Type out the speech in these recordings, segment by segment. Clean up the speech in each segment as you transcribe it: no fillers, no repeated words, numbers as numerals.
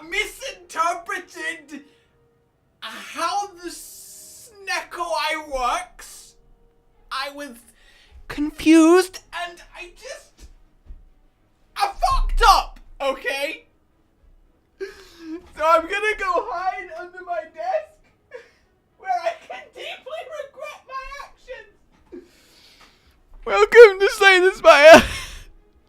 misinterpreted how the SNECKO eye works. I was confused and I fucked up, okay? So I'm gonna go hide under my desk where I can deeply regret my actions. Welcome to Slay the Spire.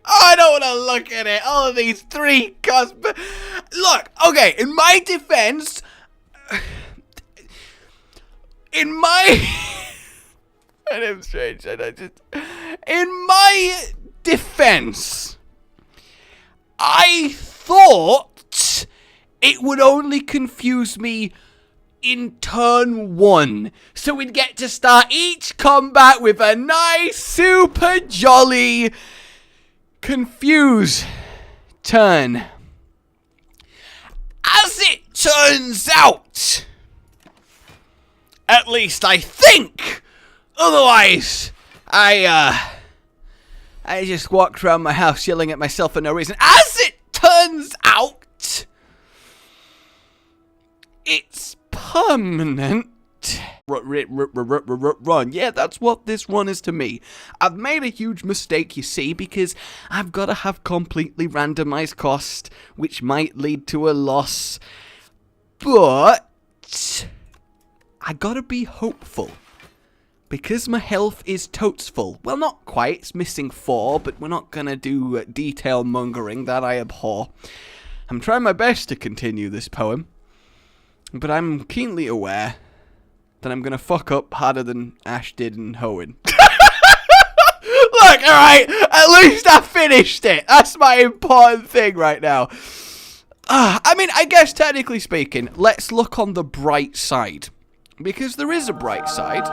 Oh, I don't want to look at it. All of these three Look, okay, in my defense, in my defense, I thought it would only confuse me in turn 1. So we'd get to start each combat with a nice, super jolly confuse turn. As it turns out, at least I think, otherwise I just walked around my house yelling at myself for no reason. As it turns out, it's permanent. Run. Yeah, that's what this run is to me. I've made a huge mistake, you see, because I've got to have completely randomized cost, which might lead to a loss. But I gotta be hopeful, because my health is totes full. Well, not quite. It's missing 4, but we're not gonna do detail mongering that I abhor. I'm trying my best to continue this poem, but I'm keenly aware that I'm gonna fuck up harder than Ash did in Hoenn. Look, alright, at least I finished it. That's my important thing right now. I mean, I guess technically speaking, let's look on the bright side. Because there is a bright side.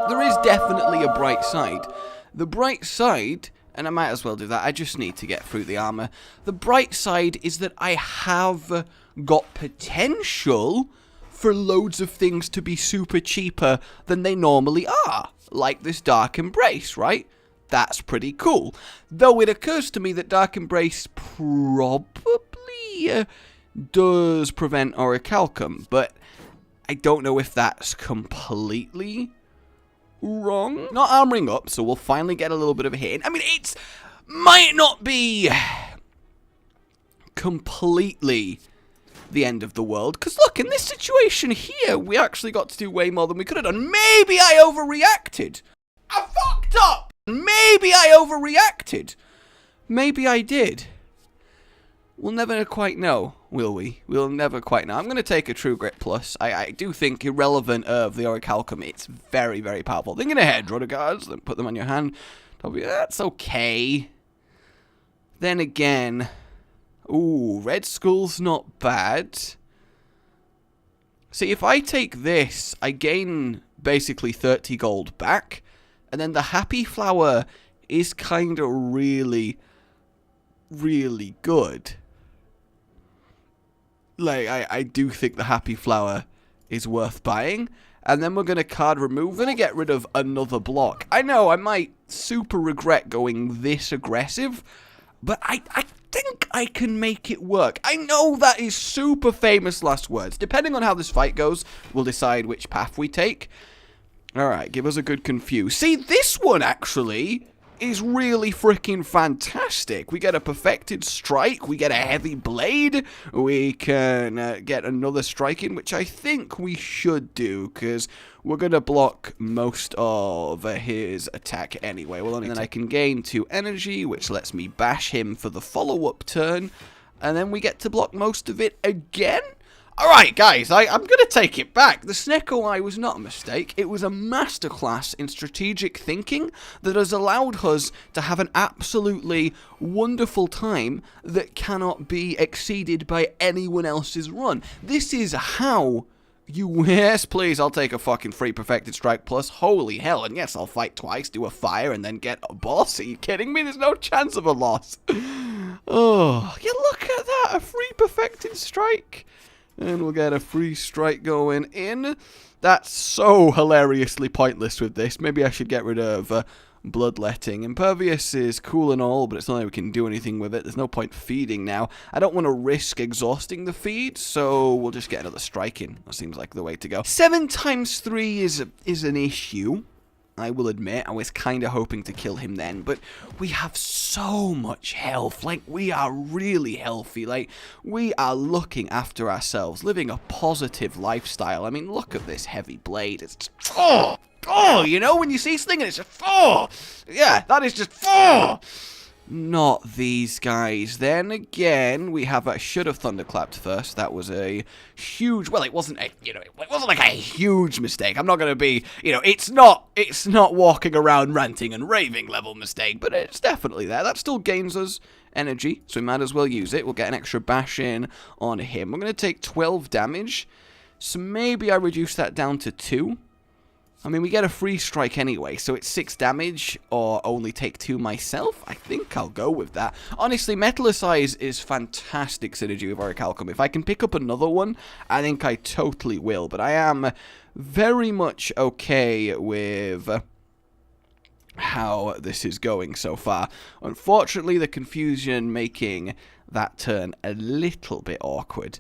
There is definitely a bright side. The bright side, and I might as well do that, I just need to get through the armor. The bright side is that I have got potential for loads of things to be super cheaper than they normally are. Like this Dark Embrace, right? That's pretty cool. Though it occurs to me that Dark Embrace probably does prevent Orichalcum, but I don't know if that's completely wrong. Not armoring up, so we'll finally get a little bit of a hit. I mean, it might not be completely the end of the world, because look, in this situation here, we actually got to do way more than we could have done. Maybe I overreacted. I fucked up. Maybe I overreacted. Maybe I did. We'll never quite know, will we? We'll never quite know. I'm going to take a True Grit Plus. I do think, irrelevant of the Orichalcum, it's very, very powerful. Thinking ahead, Rudder Guards, then put them on your hand. That's okay. Then again, ooh, Red Skull's not bad. See, if I take this, I gain basically 30 gold back. And then the Happy Flower is kind of really, really good. Like, I do think the Happy Flower is worth buying. And then we're going to card remove. We're going to get rid of another block. I know, I might super regret going this aggressive, but I think I can make it work. I know that is super famous last words. Depending on how this fight goes, we'll decide which path we take. Alright, give us a good confuse. See, this one actually is really freaking fantastic. We get a perfected strike, we get a heavy blade, we can get another strike in, which I think we should do, because we're going to block most of his attack anyway. Well, and then I can gain 2 energy, which lets me bash him for the follow-up turn, and then we get to block most of it again. Alright guys, I'm going to take it back. The SNECKO Eye was not a mistake. It was a masterclass in strategic thinking that has allowed us to have an absolutely wonderful time that cannot be exceeded by anyone else's run. This is how you... Yes, please, I'll take a fucking free Perfected Strike Plus. Holy hell, and yes, I'll fight twice, do a fire, and then get a boss. Are you kidding me? There's no chance of a loss. Oh, yeah, look at that. A free Perfected Strike. And we'll get a free strike going in. That's so hilariously pointless with this. Maybe I should get rid of Bloodletting. Impervious is cool and all, but it's not like we can do anything with it. There's no point feeding now. I don't want to risk exhausting the feed, so we'll just get another strike in. That seems like the way to go. 7 times 3 is an issue. I will admit, I was kind of hoping to kill him then, but we have so much health. Like, we are really healthy. Like, we are looking after ourselves, living a positive lifestyle. I mean, look at this heavy blade. It's just, oh, you know, when you see something and it's just, oh, yeah, that is just, oh. Not these guys. Then again, we have I should have thunderclapped first. That was a huge. Well, it wasn't a. You know, it wasn't like a huge mistake. I'm not going to be. You know, it's not walking around ranting and raving level mistake, but it's definitely there. That still gains us energy, so we might as well use it. We'll get an extra bash in on him. We're going to take 12 damage, so maybe I reduce that down to 2. I mean, we get a free strike anyway, so it's 6 damage, or only take 2 myself. I think I'll go with that. Honestly, Metallicize is fantastic synergy with Orichalcum. If I can pick up another one, I think I totally will. But I am very much okay with how this is going so far. Unfortunately, the confusion making that turn a little bit awkward.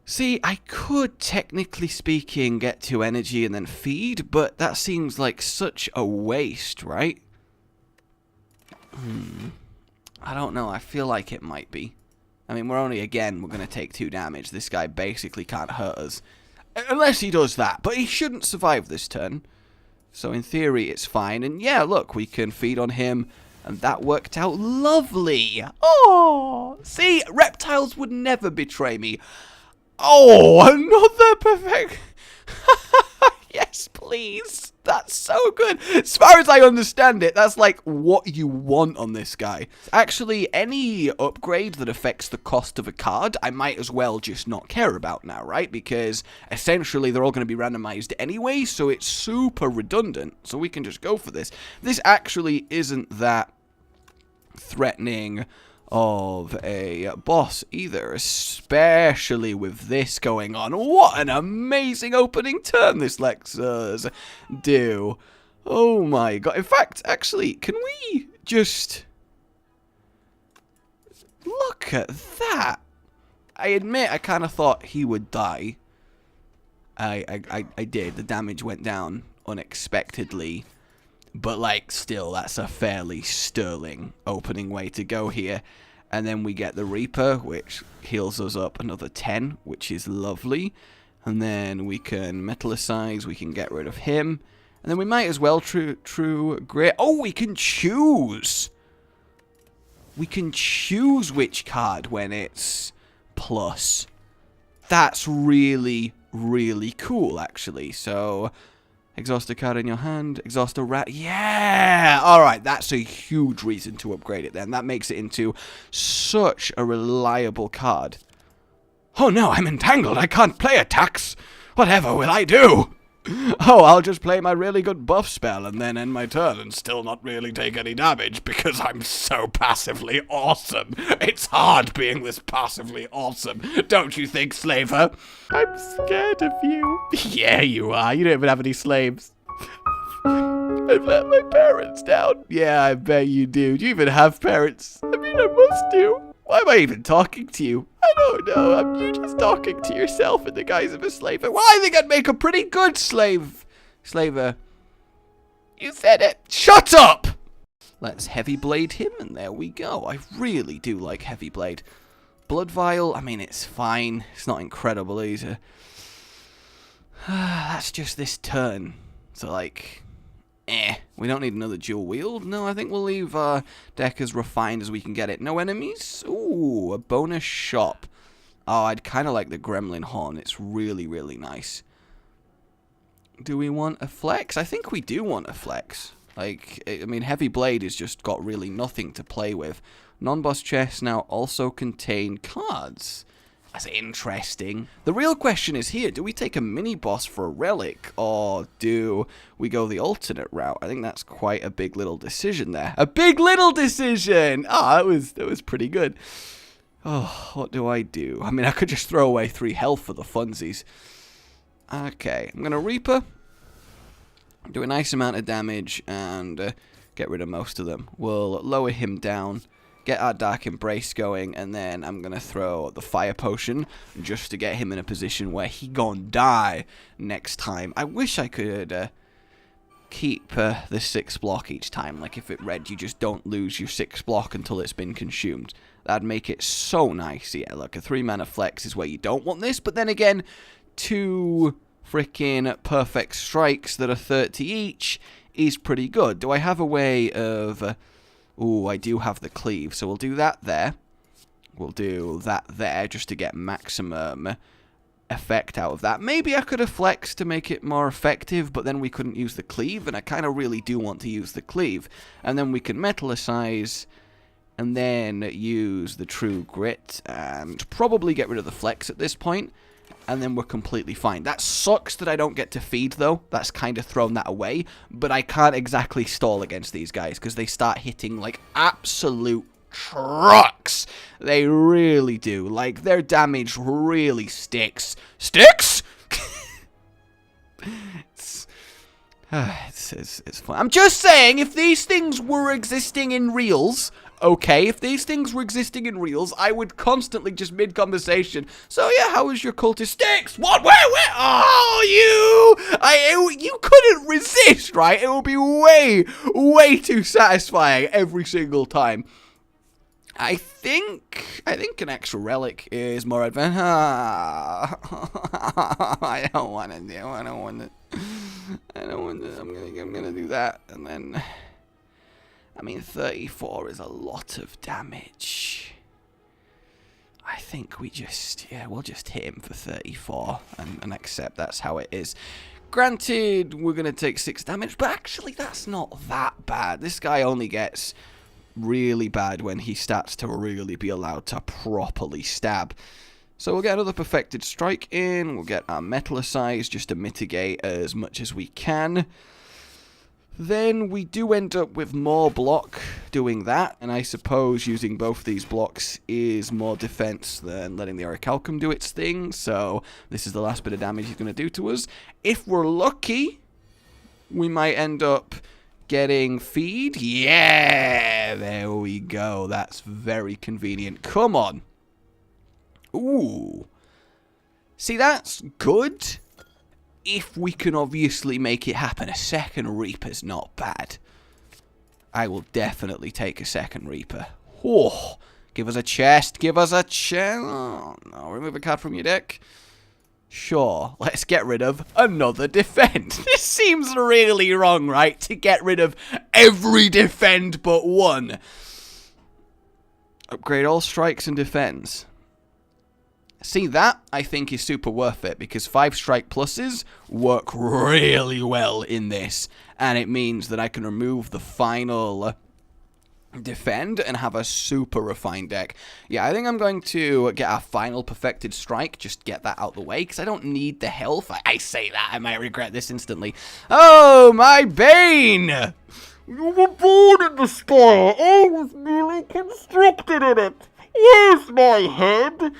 See, I could, technically speaking, get 2 energy and then feed, but that seems like such a waste, right? I don't know, I feel like it might be. I mean, we're going to take 2 damage. This guy basically can't hurt us. Unless he does that, but he shouldn't survive this turn. So in theory, it's fine. And yeah, look, we can feed on him, and that worked out lovely. Oh, see, reptiles would never betray me. Oh, another perfect. Yes, please. That's so good. As far as I understand it, that's like what you want on this guy. Actually, any upgrade that affects the cost of a card, I might as well just not care about now, right? Because essentially they're all going to be randomized anyway, so it's super redundant. So we can just go for this. This actually isn't that threatening of a boss either, especially with this going on. What an amazing opening turn this lets us do. Oh my god. In fact, actually, can we just look at that? I admit I kind of thought he would die. I did. The damage went down unexpectedly. But, like, still, that's a fairly sterling opening way to go here. And then we get the Reaper, which heals us up another 10, which is lovely. And then we can Metallicize, we can get rid of him. And then we might as well true Great. Oh, we can choose! We can choose which card when it's plus. That's really, really cool, actually. So, exhaust a card in your hand, exhaust a rat. Yeah! Alright, that's a huge reason to upgrade it then. That makes it into such a reliable card. Oh no, I'm entangled. I can't play attacks. Whatever will I do? Oh, I'll just play my really good buff spell and then end my turn and still not really take any damage because I'm so passively awesome. It's hard being this passively awesome. Don't you think, Slaver? I'm scared of you. Yeah, you are. You don't even have any slaves. I've let my parents down. Yeah, I bet you do. Do you even have parents? I mean, I must do. Why am I even talking to you? I don't know. You just talking to yourself in the guise of a slaver. Well, I think I'd make a pretty good slaver. You said it. Shut up! Let's heavy blade him, and there we go. I really do like heavy blade. Blood vial, I mean, it's fine. It's not incredible either. That's just this turn. So, like, we don't need another dual wield. No, I think we'll leave our deck as refined as we can get it. No enemies? Ooh, a bonus shop. Oh, I'd kind of like the Gremlin Horn. It's really, really nice. Do we want a flex? I think we do want a flex. Like, I mean, Heavy Blade has just got really nothing to play with. Non-boss chests now also contain cards. That's interesting. The real question is here, do we take a mini-boss for a Relic, or do we go the alternate route? I think that's quite a big little decision there. A big little decision! Ah, that was pretty good. Oh, what do I do? I mean, I could just throw away 3 health for the funsies. Okay, I'm gonna Reaper. do a nice amount of damage and get rid of most of them. We'll lower him down, get our Dark Embrace going, and then I'm going to throw the Fire Potion just to get him in a position where he gonna die next time. I wish I could keep the 6 block each time. Like if it read you just don't lose your 6 block until it's been consumed. That'd make it so nice. Yeah, look, a 3-mana flex is where you don't want this, but then again, 2 freaking perfect strikes that are 30 each is pretty good. Do I have a way of... Ooh, I do have the cleave, so we'll do that there. We'll do that there just to get maximum effect out of that. Maybe I could have flexed to make it more effective, but then we couldn't use the cleave, and I kind of really do want to use the cleave. And then we can metallicize, and then use the True Grit, and probably get rid of the flex at this point. And then we're completely fine. That sucks that I don't get to feed, though. That's kind of thrown that away. But I can't exactly stall against these guys, because they start hitting, like, absolute trucks. They really do. Like, their damage really sticks. Sticks?! It's fun. I'm just saying, if these things were existing in reals... Okay, if these things were existing in reals, I would constantly just mid-conversation. So yeah, how was your cultist sticks? What? Where? Oh, you couldn't resist, right? It would be way too satisfying every single time. I think an extra relic is more advanced. I don't want to. I'm gonna do that, and then. I mean, 34 is a lot of damage. I think we'll just hit him for 34 and accept that's how it is. Granted, we're going to take 6 damage, but actually that's not that bad. This guy only gets really bad when he starts to really be allowed to properly stab. So we'll get another Perfected Strike in, we'll get our Metallicize just to mitigate as much as we can. Then we do end up with more block doing that, and I suppose using both these blocks is more defense than letting the Orichalcum do its thing, so this is the last bit of damage he's going to do to us. If we're lucky, we might end up getting feed. Yeah, there we go. That's very convenient. Come on. Ooh. See, that's good. If we can obviously make it happen, a second Reaper's not bad. I will definitely take a second Reaper. Oh, give us a chest, give us a chest. Oh, no, remove a card from your deck. Sure, let's get rid of another defend. This seems really wrong, right? To get rid of every defend but one. Upgrade all strikes and defends. See, that, I think, is super worth it, because 5 strike pluses work really well in this, and it means that I can remove the final defend and have a super refined deck. Yeah, I think I'm going to get our final Perfected Strike, just get that out the way, because I don't need the health. I say that, I might regret this instantly. Oh, my Bane! You were born in the Spire, I was merely constructed in it. Where's my head?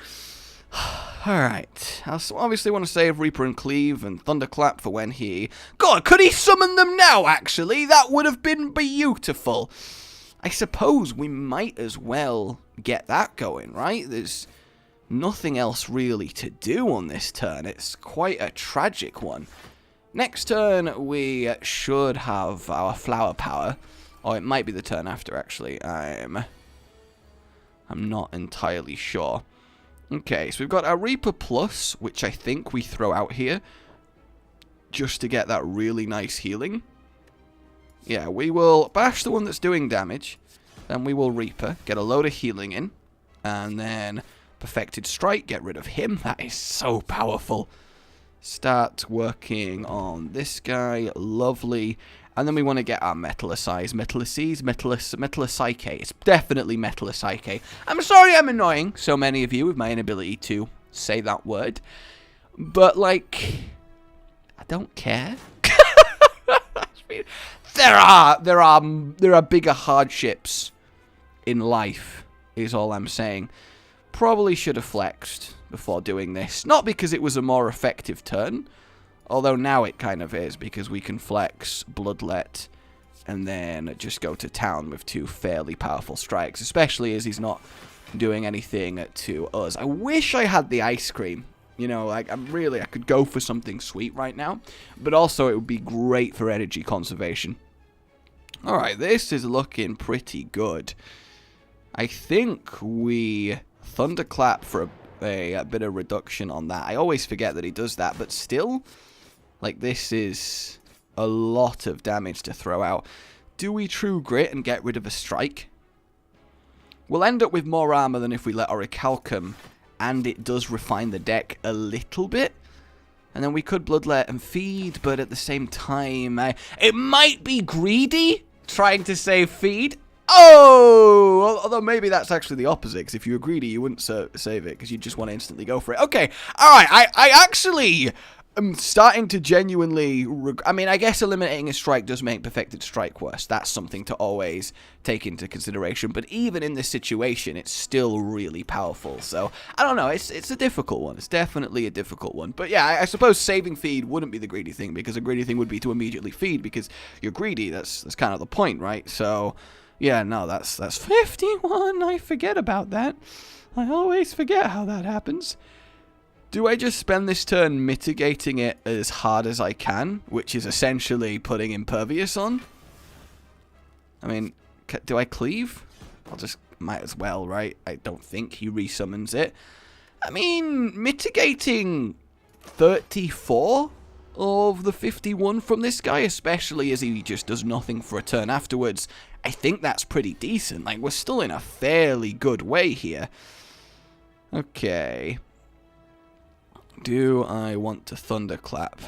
Alright, I obviously want to save Reaper and Cleave and Thunderclap for when he... God, could he summon them now, actually? That would have been beautiful. I suppose we might as well get that going, right? There's nothing else really to do on this turn. It's quite a tragic one. Next turn, we should have our Flower Power. Or it might be the turn after, actually. I'm not entirely sure. Okay, so we've got our Reaper Plus, which I think we throw out here, just to get that really nice healing. Yeah, we will bash the one that's doing damage, then we will Reaper, get a load of healing in, and then Perfected Strike, get rid of him. That is so powerful. Start working on this guy, lovely. And then we want to get our Metallicize, Metallipsyche. It's definitely Metallipsyche. I'm sorry I'm annoying so many of you with my inability to say that word. But, like, I don't care. There are bigger hardships in life, is all I'm saying. Probably should have flexed before doing this. Not because it was a more effective turn, Although now it kind of is, because we can flex Bloodlet and then just go to town with 2 fairly powerful strikes, especially as he's not doing anything to us. I wish I had the ice cream. You know, like, I could go for something sweet right now, but also it would be great for energy conservation. Alright, this is looking pretty good. I think we Thunderclap for a bit of reduction on that. I always forget that he does that, but still, like, this is a lot of damage to throw out. Do we True Grit and get rid of a strike? We'll end up with more armor than if we let Orichalcum, and it does refine the deck a little bit. And then we could Bloodlet and Feed, but at the same time, it might be greedy trying to save Feed. Oh! Although maybe that's actually the opposite, because if you were greedy, you wouldn't save it, because you just want to instantly go for it. Okay, alright, I actually am starting to genuinely... I mean, I guess eliminating a strike does make Perfected Strike worse. That's something to always take into consideration. But even in this situation, it's still really powerful. So, I don't know, it's a difficult one. It's definitely a difficult one. But yeah, I suppose saving Feed wouldn't be the greedy thing, because a greedy thing would be to immediately feed, because you're greedy. That's kind of the point, right? So... yeah, no, that's 51. I forget about that. I always forget how that happens. Do I just spend this turn mitigating it as hard as I can, which is essentially putting Impervious on? I mean, do I cleave? I'll just, might as well, right? I don't think he resummons it. I mean, mitigating 34 of the 51 from this guy, especially as he just does nothing for a turn afterwards, I think that's pretty decent. Like, we're still in a fairly good way here. Okay. Do I want to Thunderclap?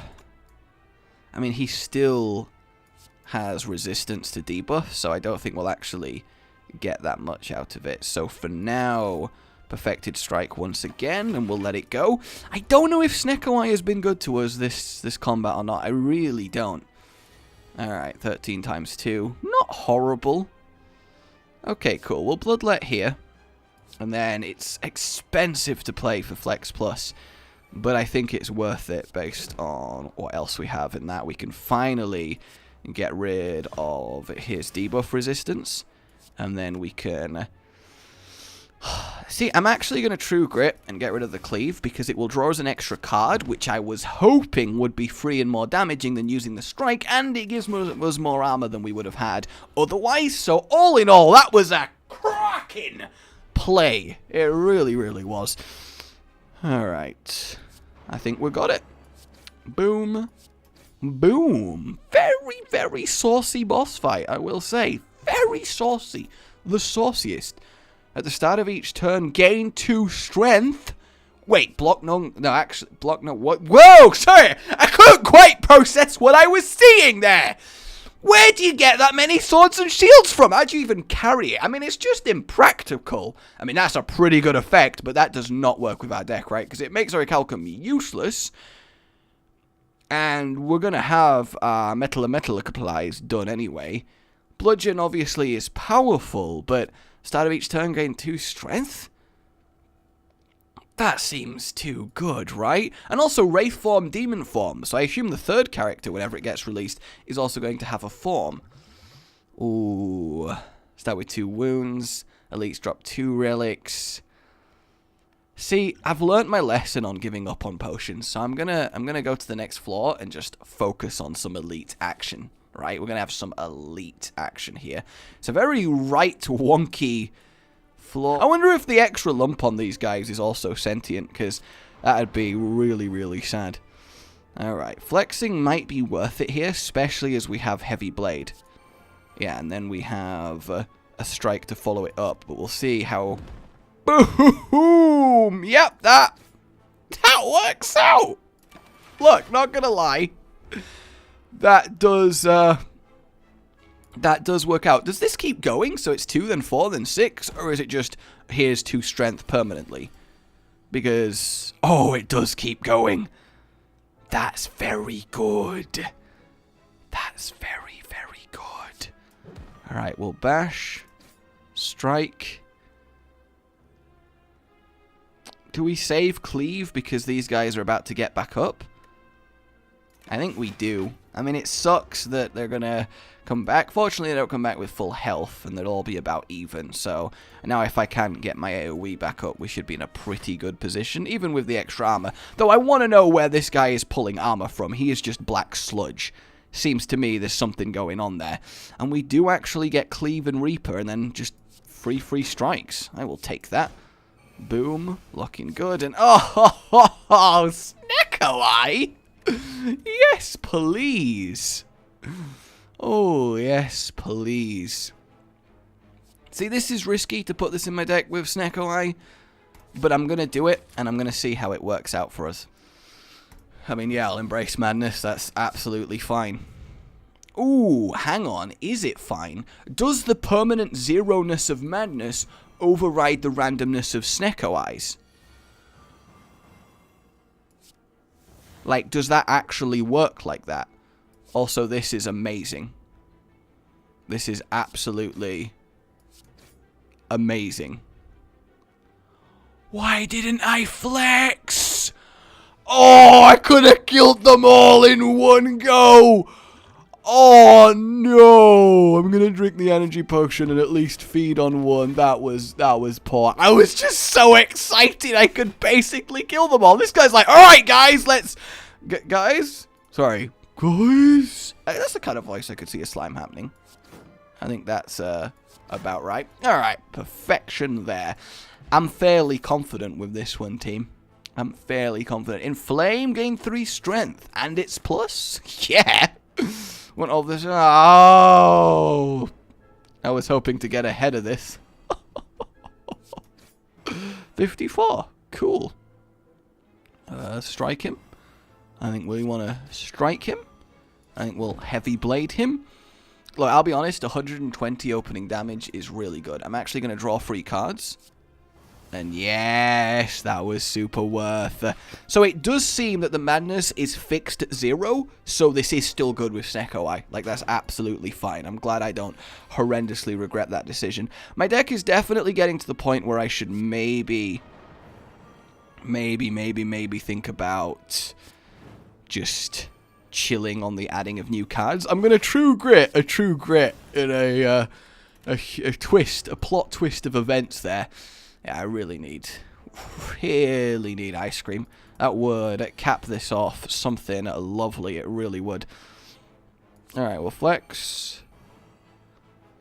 I mean, he still has resistance to debuff, so I don't think we'll actually get that much out of it. So for now, Perfected Strike once again, and we'll let it go. I don't know if SNECKO has been good to us this combat or not. I really don't. Alright, 13 times 2. Not horrible. Okay, cool. We'll Bloodlet here. And then it's expensive to play for Flex Plus. But I think it's worth it based on what else we have in that. We can finally get rid of his debuff resistance. And then we can... see, I'm actually going to True Grit and get rid of the Cleave, because it will draw us an extra card, which I was hoping would be free and more damaging than using the Strike, and it gives us more armor than we would have had otherwise. So all in all, that was a cracking play. It really, really was. Alright. I think we got it. Boom. Boom. Very, very saucy boss fight, I will say. Very saucy. The sauciest. At the start of each turn, gain 2 strength. Wait, block no... no, actually, block no... what? Whoa, sorry! I couldn't quite process what I was seeing there! Where do you get that many swords and shields from? How do you even carry it? I mean, it's just impractical. I mean, that's a pretty good effect, but that does not work with our deck, right? Because it makes Orichalcum useless. And we're going to have Metal and Metalize done anyway. Bludgeon, obviously, is powerful, but start of each turn, gain 2 strength? That seems too good, right? And also Wraith form, Demon form. So I assume the third character, whenever it gets released, is also going to have a form. Ooh. Start with 2 wounds. Elites drop 2 relics. See, I've learnt my lesson on giving up on potions, so I'm gonna go to the next floor and just focus on some elite action. Right? We're gonna have some elite action here. It's a very right wonky floor. I wonder if the extra lump on these guys is also sentient, because that'd be really, really sad. Alright, flexing might be worth it here, especially as we have Heavy Blade. Yeah, and then we have a strike to follow it up, but we'll see how... Boom! Yep, that works out! Look, not gonna lie. That does work out. Does this keep going? So it's 2, then 4, then 6? Or is it just, here's 2 strength permanently? Because, oh, it does keep going. That's very good. That's very, very good. Alright, we'll bash. Strike. Do we save Cleave because these guys are about to get back up? I think we do. I mean, it sucks that they're going to come back. Fortunately, they don't come back with full health, and they'll all be about even. So now if I can get my AoE back up, we should be in a pretty good position, even with the extra armor. Though I want to know where this guy is pulling armor from. He is just black sludge. Seems to me there's something going on there. And we do actually get Cleave and Reaper, and then just free strikes. I will take that. Boom. Looking good. And oh, SNECKO! Yes, please. Oh, yes, please. See, this is risky to put this in my deck with SNECKO, but I'm going to do it, and I'm going to see how it works out for us. I mean, yeah, I'll embrace madness. That's absolutely fine. Ooh, hang on. Is it fine? Does the permanent zeroness of madness override the randomness of SNECKO? Like, does that actually work like that? Also, this is amazing. This is absolutely amazing. Why didn't I flex? Oh, I could have killed them all in one go. Oh, no. I'm going to drink the energy potion and at least feed on one. That was poor. I was just so excited I could basically kill them all. This guy's like, all right, guys, let's... guys? Sorry. Guys? That's the kind of voice I could see a slime happening. I think that's about right. All right. Perfection there. I'm fairly confident with this one, team. I'm fairly confident. Inflame, gain 3 strength. And it's plus? Yeah. Want all this? Oh. I was hoping to get ahead of this. 54. Cool. Strike him. I think we want to strike him. I think we'll heavy blade him. Look, I'll be honest, 120 opening damage is really good. I'm actually going to draw 3 cards. And yes, that was super worth. So it does seem that the madness is fixed at 0, so this is still good with SNECKO. Like, that's absolutely fine. I'm glad I don't horrendously regret that decision. My deck is definitely getting to the point where I should maybe think about just chilling on the adding of new cards. I'm going to true grit in a plot twist of events there. Yeah, I really need ice cream. That would cap this off something lovely. It really would. Alright, we'll flex.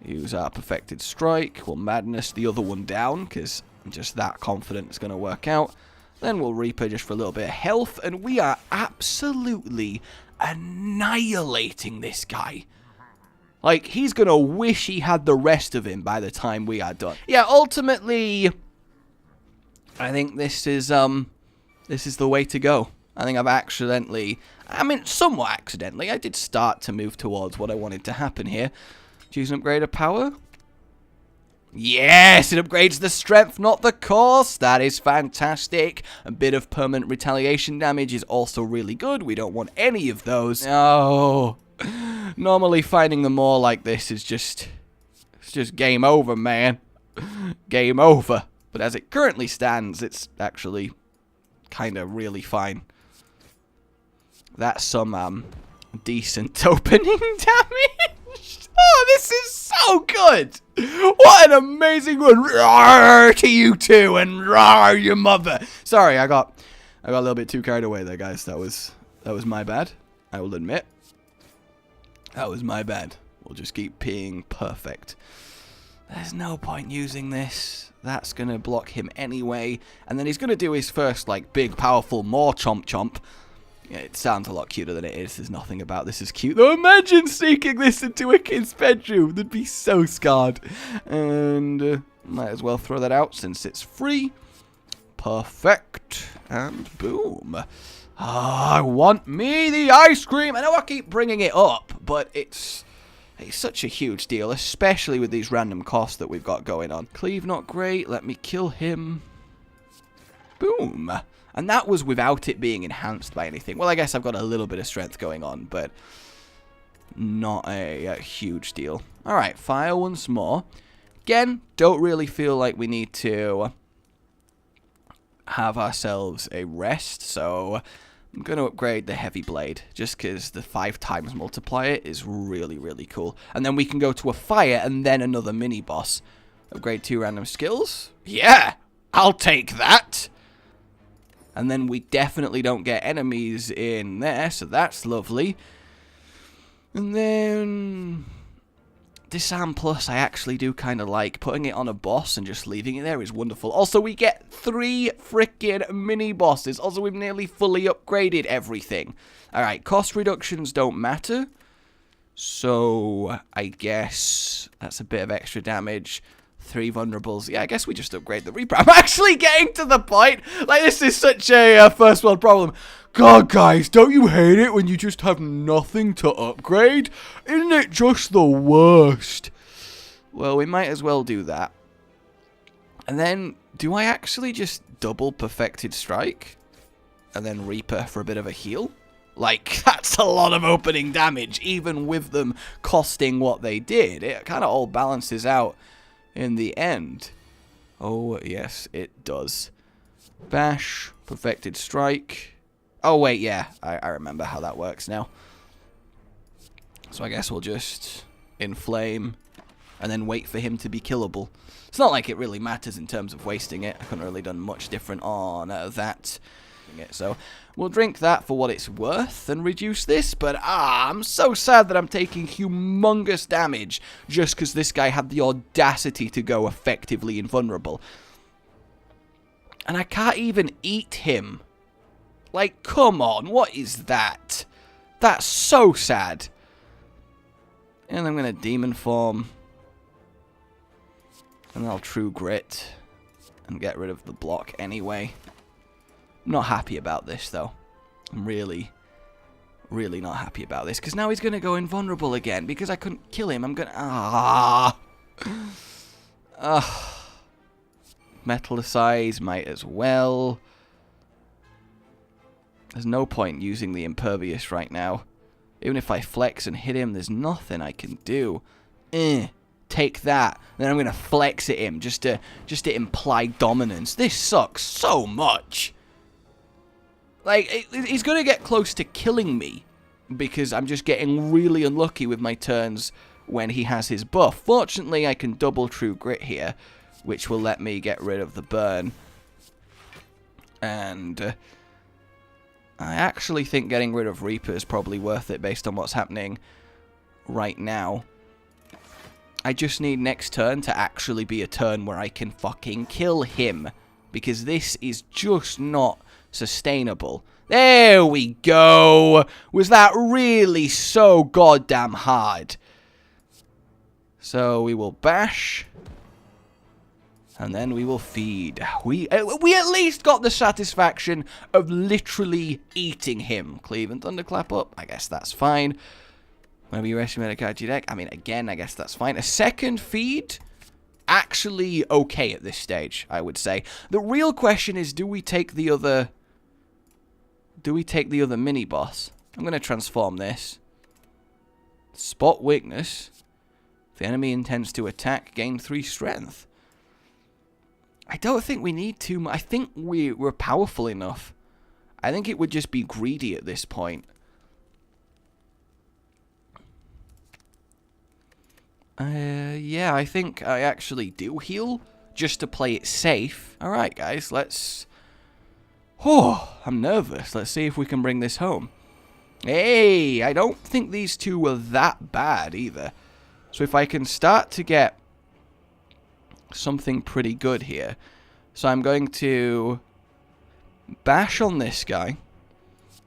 Use our perfected strike. We'll madness the other one down, because I'm just that confident it's going to work out. Then we'll Reaper just for a little bit of health, and we are absolutely annihilating this guy. Like, he's going to wish he had the rest of him by the time we are done. Yeah, ultimately, I think this is the way to go. I think I've accidentally, I mean, somewhat accidentally, I did start to move towards what I wanted to happen here. Choose an upgrade of power. Yes, it upgrades the strength, not the cost. That is fantastic. A bit of permanent retaliation damage is also really good. We don't want any of those. No. Normally finding them all like this is just... it's just game over, man. Game over. But as it currently stands, it's actually kind of really fine. That's some decent opening damage. Oh, this is so good. What an amazing one. Roar to you two and roar your mother. Sorry, I got a little bit too carried away there, guys. That was my bad. I will admit. That was my bad. We'll just keep being perfect. There's no point using this. That's going to block him anyway. And then he's going to do his first, like, big, powerful, more chomp chomp. Yeah, it sounds a lot cuter than it is. There's nothing about this is cute. Though imagine sneaking this into a kid's bedroom. They'd be so scarred. And might as well throw that out since it's free. Perfect. And boom. I want me the ice cream. I know I keep bringing it up, but it's such a huge deal, especially with these random costs that we've got going on. Cleave not great. Let me kill him. Boom. And that was without it being enhanced by anything. Well, I guess I've got a little bit of strength going on, but not a huge deal. Alright, fire once more. Again, don't really feel like we need to have ourselves a rest, so I'm going to upgrade the heavy blade, just because the 5 times multiplier is really, really cool. And then we can go to a fire and then another mini-boss. Upgrade 2 random skills. Yeah, I'll take that. And then we definitely don't get enemies in there, so that's lovely. And then Disarm Plus, I actually do kind of like. Putting it on a boss and just leaving it there is wonderful. Also, we get 3 freaking mini-bosses. Also, we've nearly fully upgraded everything. Alright, cost reductions don't matter. So, I guess that's a bit of extra damage. 3 vulnerables. Yeah, I guess we just upgrade the Reaper. I'm actually getting to the point. Like, this is such a first world problem. God, guys, don't you hate it when you just have nothing to upgrade? Isn't it just the worst? Well, we might as well do that. And then, do I actually just double Perfected Strike? And then Reaper for a bit of a heal? Like, that's a lot of opening damage, even with them costing what they did. It kind of all balances out in the end. Oh, yes, it does. Bash, Perfected Strike. Oh, wait, yeah, I remember how that works now. So I guess we'll just inflame and then wait for him to be killable. It's not like it really matters in terms of wasting it. I couldn't really done much different on that. So we'll drink that for what it's worth and reduce this. But I'm so sad that I'm taking humongous damage just because this guy had the audacity to go effectively invulnerable. And I can't even eat him. Like, come on, what is that? That's so sad. And I'm going to demon form. And then I'll true grit. And get rid of the block anyway. I'm not happy about this, though. I'm really, really not happy about this. Because now he's going to go invulnerable again. Because I couldn't kill him. I'm going to... Metallicize might as well. There's no point using the impervious right now. Even if I flex and hit him, there's nothing I can do. Take that. Then I'm going to flex at him just to imply dominance. This sucks so much. Like, he's going to get close to killing me because I'm just getting really unlucky with my turns when he has his buff. Fortunately, I can double true grit here, which will let me get rid of the burn. And I actually think getting rid of Reaper is probably worth it based on what's happening right now. I just need next turn to actually be a turn where I can fucking kill him. Because this is just not sustainable. There we go. Was that really so goddamn hard? So we will bash. And then we will feed. We at least got the satisfaction of literally eating him. Cleave and Thunderclap up. I guess that's fine. Whenever you rescue a card to your deck. I mean, again, I guess that's fine. A second feed? Actually okay at this stage, I would say. The real question is, do we take the other... mini-boss? I'm going to transform this. Spot weakness. If the enemy intends to attack, gain 3 strength. I don't think we need too much. I think we're powerful enough. I think it would just be greedy at this point. Yeah, I think I actually do heal, just to play it safe. Alright, guys, let's... Oh, I'm nervous. Let's see if we can bring this home. Hey, I don't think these two were that bad either. So if I can start to get something pretty good here. So I'm going to bash on this guy.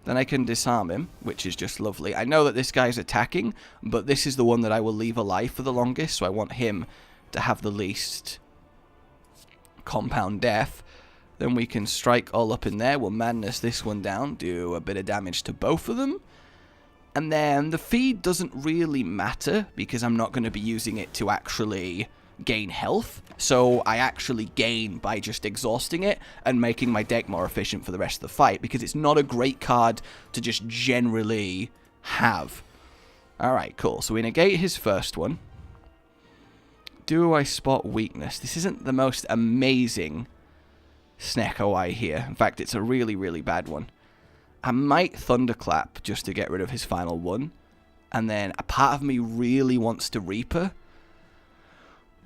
Then I can disarm him, which is just lovely. I know that this guy's attacking, but this is the one that I will leave alive for the longest, so I want him to have the least compound death. Then we can strike all up in there. We'll madness this one down, do a bit of damage to both of them. And then the feed doesn't really matter, because I'm not going to be using it to actually gain health. So I actually gain by just exhausting it and making my deck more efficient for the rest of the fight, because it's not a great card to just generally have. Alright, cool. So we negate his first one. Do I spot weakness? This isn't the most amazing SNECKO I hear. In fact, it's a really, really bad one. I might Thunderclap just to get rid of his final one. And then a part of me really wants to Reaper.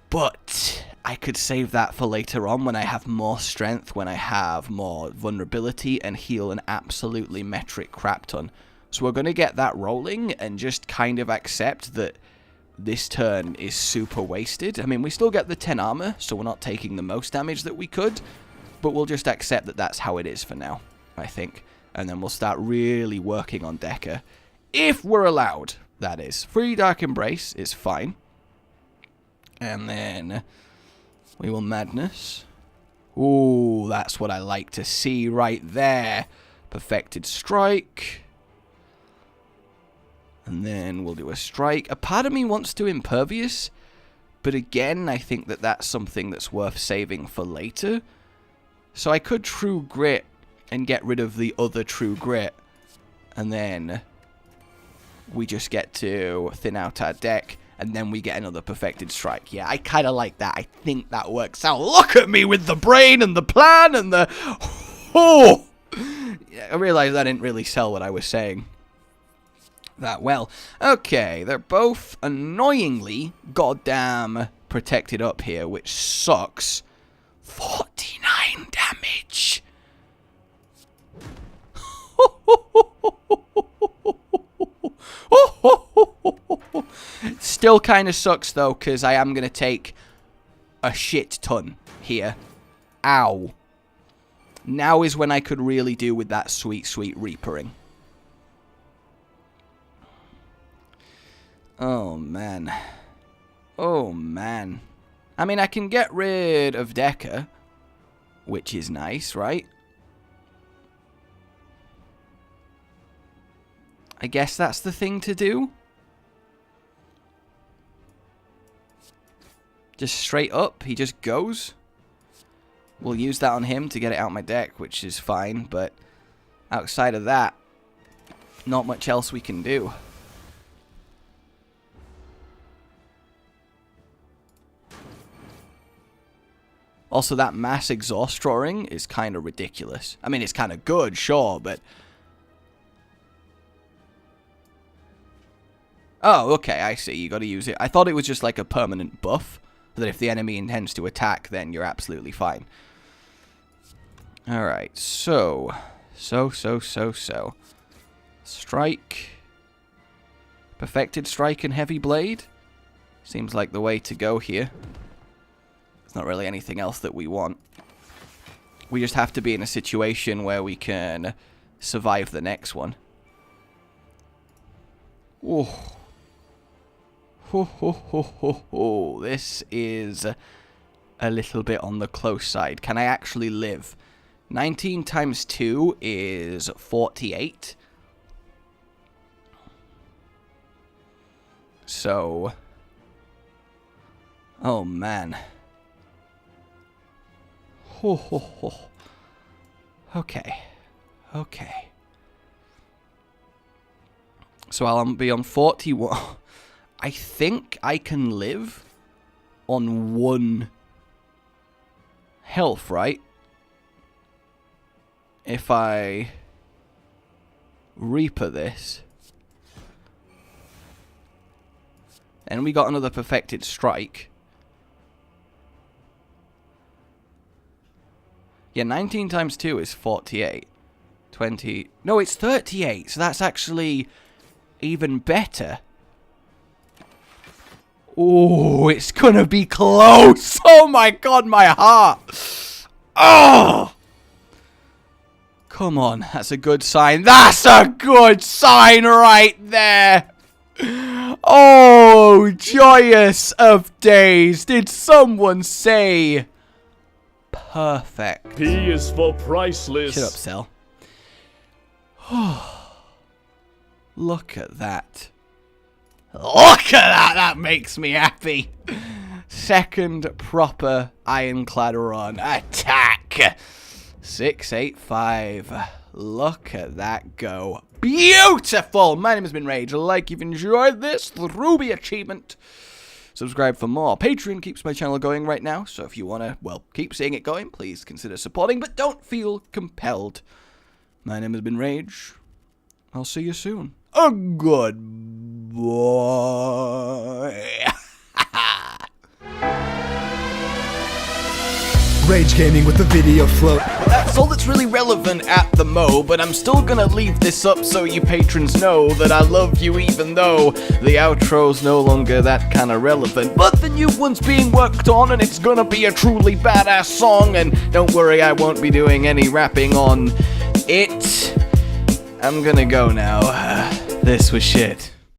But I could save that for later on when I have more strength, when I have more vulnerability, and heal an absolutely metric crap ton. So we're going to get that rolling and just kind of accept that this turn is super wasted. I mean, we still get the 10 armor, so we're not taking the most damage that we could. But we'll just accept that that's how it is for now, I think. And then we'll start really working on Decker. If we're allowed, that is. Free Dark Embrace is fine. And then we will Madness. Ooh, that's what I like to see right there. Perfected Strike. And then we'll do a Strike. A part of me wants to Impervious. But again, I think that that's something that's worth saving for later. So I could True Grit and get rid of the other True Grit. And then we just get to thin out our deck. And then we get another Perfected Strike. Yeah, I kind of like that. I think that works out. Look at me with the brain and the plan and the... Oh! Yeah, I realized I didn't really sell what I was saying that well. Okay, they're both annoyingly goddamn protected up here, which sucks. 49 damage. Still kind of sucks, though, because I am going to take a shit ton here. Ow. Now is when I could really do with that sweet, sweet Reapering. Oh, man. Oh, man. I mean, I can get rid of Decker, which is nice, right? I guess that's the thing to do. Just straight up, he just goes. We'll use that on him to get it out my deck, which is fine, but outside of that, not much else we can do. Also, that mass exhaust drawing is kind of ridiculous. I mean, it's kind of good, sure, but... Oh, okay, I see. You got to use it. I thought it was just like a permanent buff, that if the enemy intends to attack, then you're absolutely fine. Alright, so. Strike. Perfected Strike and Heavy Blade. Seems like the way to go here. There's not really anything else that we want. We just have to be in a situation where we can survive the next one. Oh. This is a little bit on the close side. Can I actually live? 19 times 2 is 48. So... Oh, man. Okay. Okay. So I'll be on 41... I think I can live on 1 health, right? If I Reaper this. And we got another Perfected Strike. Yeah, 19 times 2 is 48. 20... No, it's 38, so that's actually even better. Oh, it's gonna be close. Oh my god, my heart. Oh! Come on, that's a good sign. That's a good sign right there. Oh, joyous of days. Did someone say perfect? P is for priceless. Shut up, Cell. Oh, look at that. Look at that! That makes me happy. Second proper ironclad run. Attack! 685. Look at that go. Beautiful! My name has been Rage. Like you've enjoyed this Ruby achievement. Subscribe for more. Patreon keeps my channel going right now, so if you want to, well, keep seeing it going, please consider supporting, but don't feel compelled. My name has been Rage. I'll see you soon. A good boy. Rage Gaming with the video float. That's all that's really relevant at the mo, but I'm still gonna leave this up so you patrons know that I love you even though the outro's no longer that kinda relevant. But the new one's being worked on and it's gonna be a truly badass song, and don't worry, I won't be doing any rapping on it. I'm gonna go now. This was shit.